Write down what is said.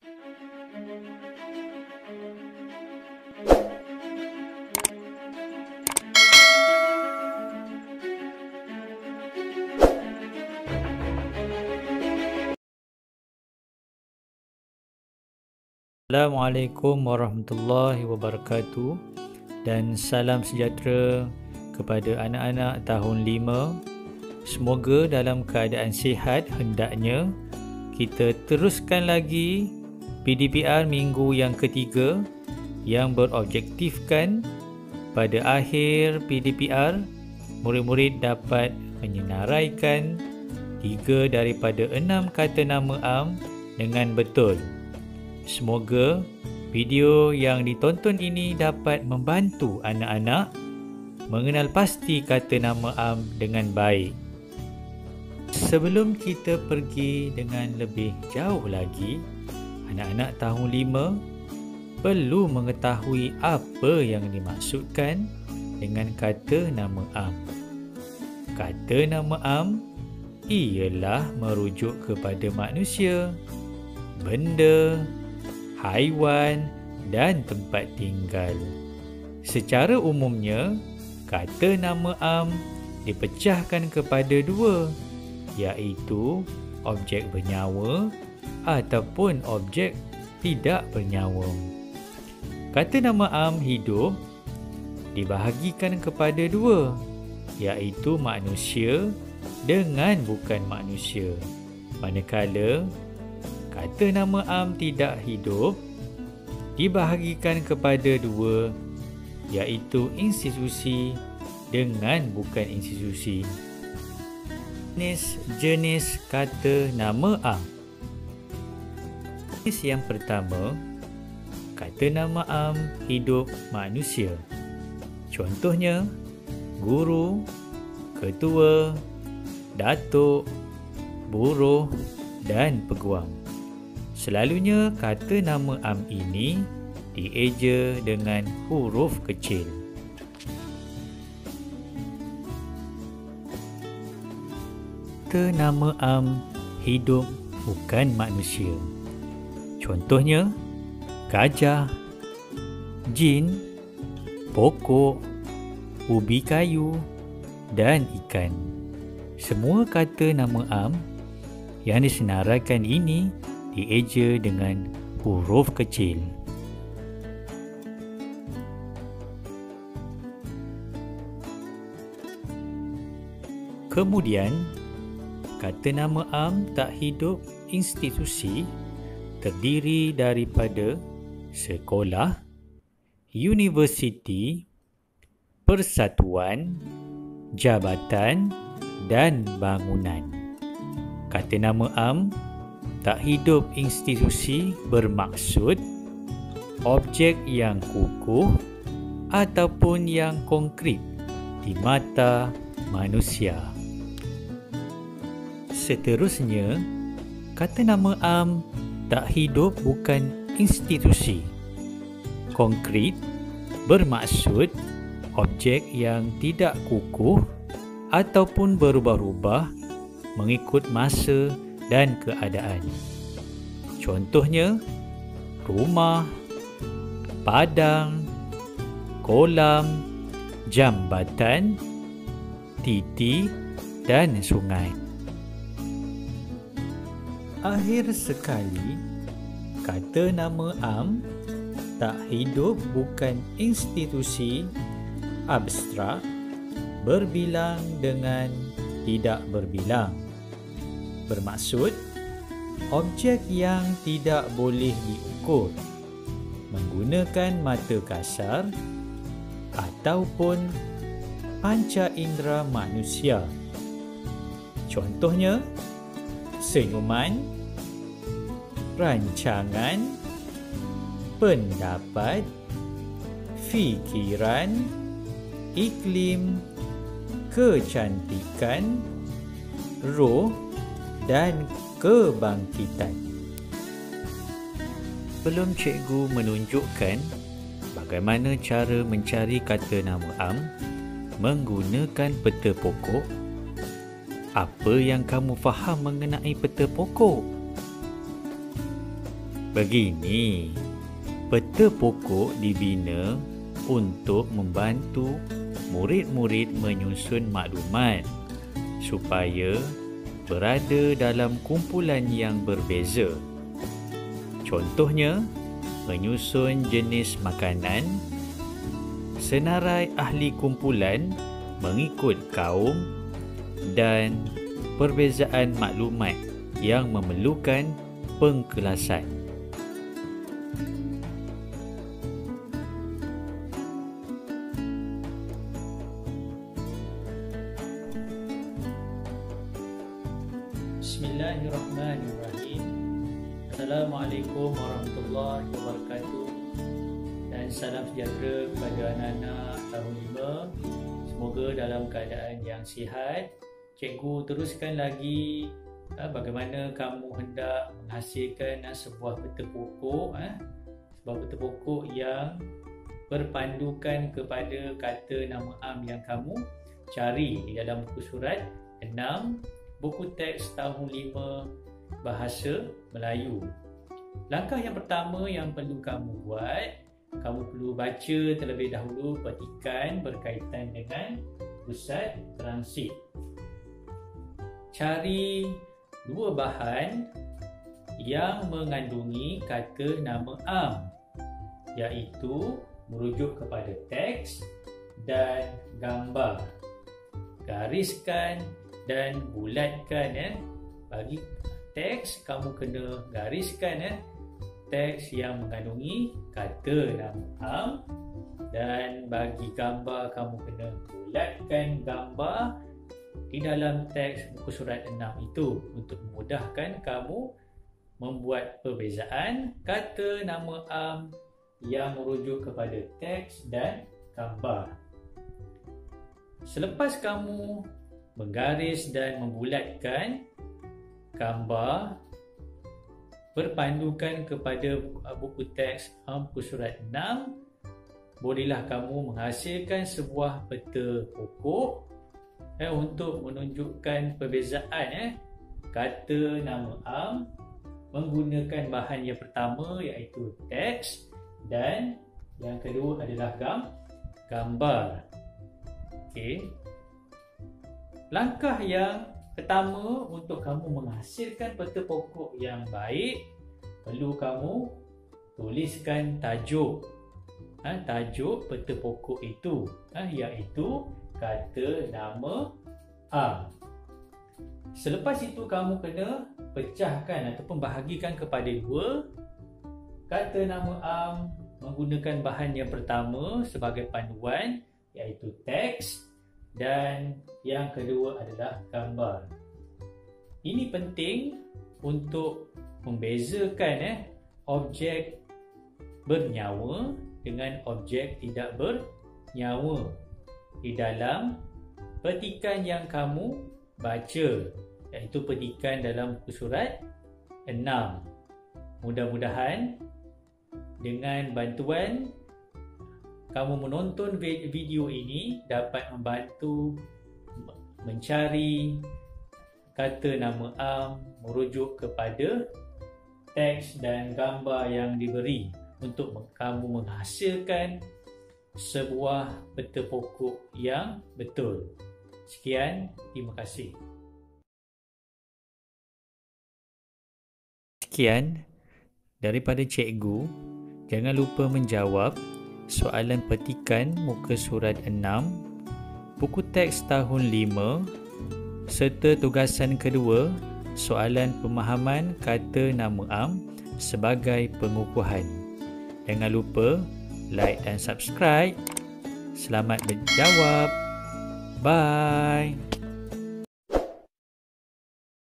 Assalamualaikum warahmatullahi wabarakatuh dan salam sejahtera kepada anak-anak tahun 5. Semoga dalam keadaan sihat. Hendaknya kita teruskan lagi PDPR minggu yang ketiga yang berobjektifkan pada akhir PDPR murid-murid dapat menyenaraikan 3 daripada 6 kata nama am dengan betul. Semoga video yang ditonton ini dapat membantu anak-anak mengenal pasti kata nama am dengan baik. Sebelum kita pergi dengan lebih jauh lagi, anak-anak tahun 5 perlu mengetahui apa yang dimaksudkan dengan kata nama am. Kata nama am ialah merujuk kepada manusia, benda, haiwan dan tempat tinggal. Secara umumnya, kata nama am dipecahkan kepada 2, iaitu objek bernyawa ataupun objek tidak bernyawa. Kata nama am hidup dibahagikan kepada 2, iaitu manusia dengan bukan manusia. Manakala kata nama am tidak hidup dibahagikan kepada 2, iaitu institusi dengan bukan institusi. Jenis kata nama am. Jenis yang pertama, kata nama am hidup manusia. Contohnya, guru, ketua, datuk, buruh dan peguam. Selalunya kata nama am ini dieja dengan huruf kecil. Kata nama am hidup bukan manusia. Contohnya, gajah, jin, pokok, ubi kayu dan ikan. Semua kata nama am yang disenaraikan ini dieja dengan huruf kecil. Kemudian, kata nama am tak hidup institusi terdiri daripada sekolah, universiti, persatuan, jabatan dan bangunan. Kata nama am tak hidup institusi bermaksud objek yang kukuh ataupun yang konkret di mata manusia. Seterusnya, kata nama am tak hidup bukan institusi. Konkret bermaksud objek yang tidak kukuh ataupun berubah-ubah mengikut masa dan keadaan. Contohnya, rumah, padang, kolam, jambatan, titi dan sungai. Akhir sekali, kata nama am tak hidup bukan institusi abstrak berbilang dengan tidak berbilang. Bermaksud objek yang tidak boleh diukur menggunakan mata kasar ataupun panca indera manusia. Contohnya, senyuman, rancangan, pendapat, fikiran, iklim, kecantikan, roh dan kebangkitan. Sebelum cikgu menunjukkan bagaimana cara mencari kata nama am menggunakan peta pokok, apa yang kamu faham mengenai peta pokok? Begini, peta pokok dibina untuk membantu murid-murid menyusun maklumat supaya berada dalam kumpulan yang berbeza. Contohnya, menyusun jenis makanan, senarai ahli kumpulan mengikut kaum dan perbezaan maklumat yang memerlukan pengkelasan. Bismillahirrahmanirrahim. Assalamualaikum warahmatullahi wabarakatuh. Dan salam sejahtera kepada anak-anak tahun 5. Semoga dalam keadaan yang sihat. Cikgu teruskan lagi bagaimana kamu hendak menghasilkan sebuah peta pokok, sebuah peta pokok yang berpandukan kepada kata nama am yang kamu cari di dalam buku surat 6, buku teks tahun 5 bahasa Melayu. Langkah yang pertama yang perlu kamu buat, kamu perlu baca terlebih dahulu petikan berkaitan dengan pusat transit. Cari dua bahan yang mengandungi kata nama am, iaitu merujuk kepada teks dan gambar. Gariskan dan bulatkan. Bagi teks, kamu kena gariskan teks yang mengandungi kata nama am, dan bagi gambar, kamu kena bulatkan gambar di dalam teks buku surat 6 itu untuk memudahkan kamu membuat perbezaan kata nama am yang merujuk kepada teks dan gambar. Selepas kamu menggaris dan membulatkan gambar berpandukan kepada buku teks buku surat 6, bolehlah kamu menghasilkan sebuah peta pokok untuk menunjukkan perbezaan kata nama am menggunakan bahan yang pertama iaitu teks, dan yang kedua adalah gambar. Okey. Langkah yang pertama untuk kamu menghasilkan peta pokok yang baik, perlu kamu tuliskan tajuk. Tajuk peta pokok itu iaitu kata nama am. Selepas itu kamu kena pecahkan ataupun bahagikan kepada dua. Kata nama am menggunakan bahan yang pertama sebagai panduan iaitu teks, dan yang kedua adalah gambar. Ini penting untuk membezakan objek bernyawa dengan objek tidak bernyawa di dalam petikan yang kamu baca, iaitu petikan dalam buku surat 6. Mudah-mudahan dengan bantuan kamu menonton video ini dapat membantu mencari kata nama am merujuk kepada teks dan gambar yang diberi untuk kamu menghasilkan sebuah peta pokok yang betul. Sekian, terima kasih. Sekian daripada cikgu. Jangan lupa menjawab soalan petikan muka surat 6, buku teks tahun 5 serta tugasan kedua, soalan pemahaman kata nama am sebagai pengukuhan. Jangan lupa like dan subscribe. Selamat menjawab. Bye.